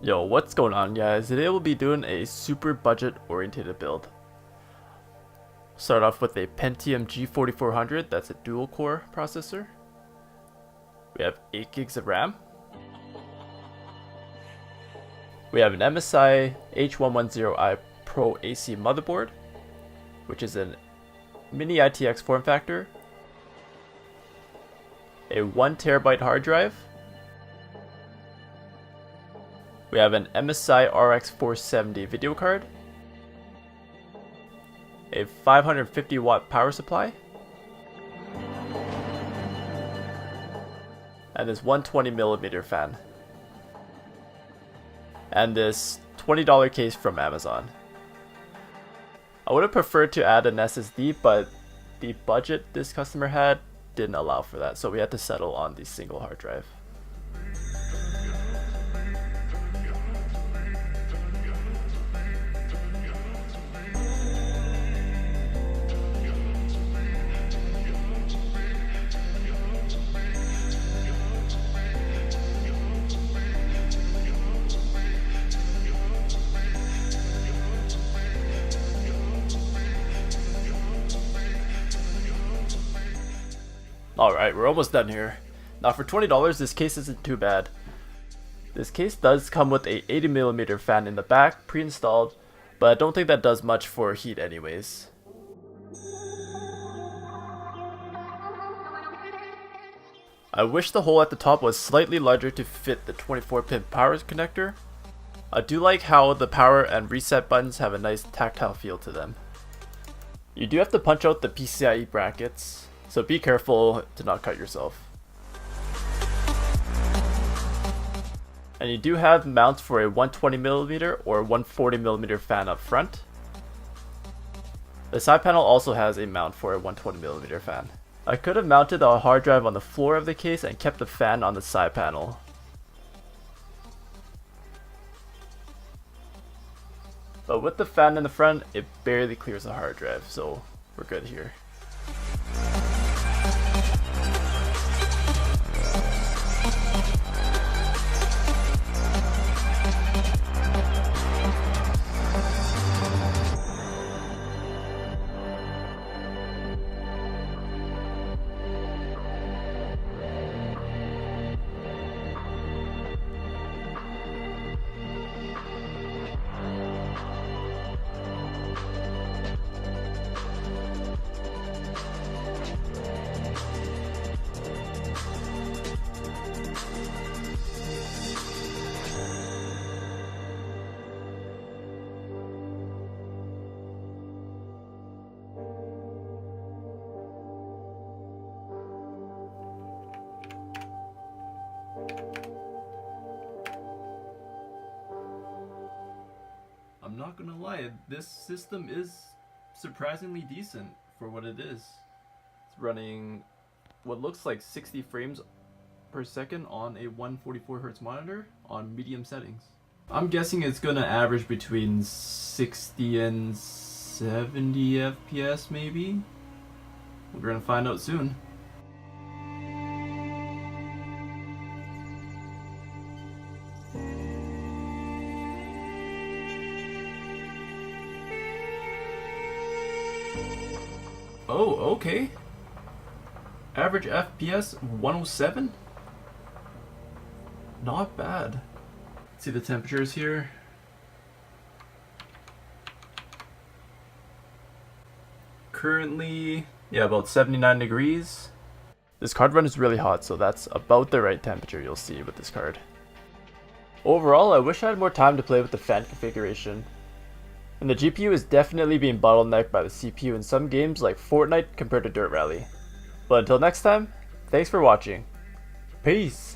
Yo, what's going on, guys? Today we'll be doing a super budget oriented build. Start off with a Pentium G4400, that's a dual core processor. We have 8 gigs of RAM. We have an MSI H110I Pro AC motherboard, which is a mini ITX form factor. A 1TB hard drive. We have an MSI RX 470 video card, a 550 watt power supply, and this 120mm fan, and this $20 case from Amazon. I would have preferred to add an SSD, but the budget this customer had didn't allow for that, so we had to settle on the single hard drive. Alright, we're almost done here. Now for $20, this case isn't too bad. This case does come with a 80mm fan in the back, pre-installed, but I don't think that does much for heat anyways. I wish the hole at the top was slightly larger to fit the 24-pin power connector. I do like how the power and reset buttons have a nice tactile feel to them. You do have to punch out the PCIe brackets, so be careful to not cut yourself. And you do have mounts for a 120mm or 140mm fan up front. The side panel also has a mount for a 120mm fan. I could have mounted the hard drive on the floor of the case and kept the fan on the side panel. But with the fan in the front, it barely clears the hard drive, so we're good here. I'm not gonna lie, this system is surprisingly decent for what it is. It's running what looks like 60 frames per second on a 144Hz monitor on medium settings. I'm guessing it's gonna average between 60 and 70 FPS maybe? We're gonna find out soon. Oh, okay. Average FPS 107? Not bad. See the temperatures here. Currently, yeah, about 79 degrees. This card run is really hot, so that's about the right temperature you'll see with this card. Overall, I wish I had more time to play with the fan configuration. And the GPU is definitely being bottlenecked by the CPU in some games like Fortnite compared to Dirt Rally. But until next time, thanks for watching. Peace!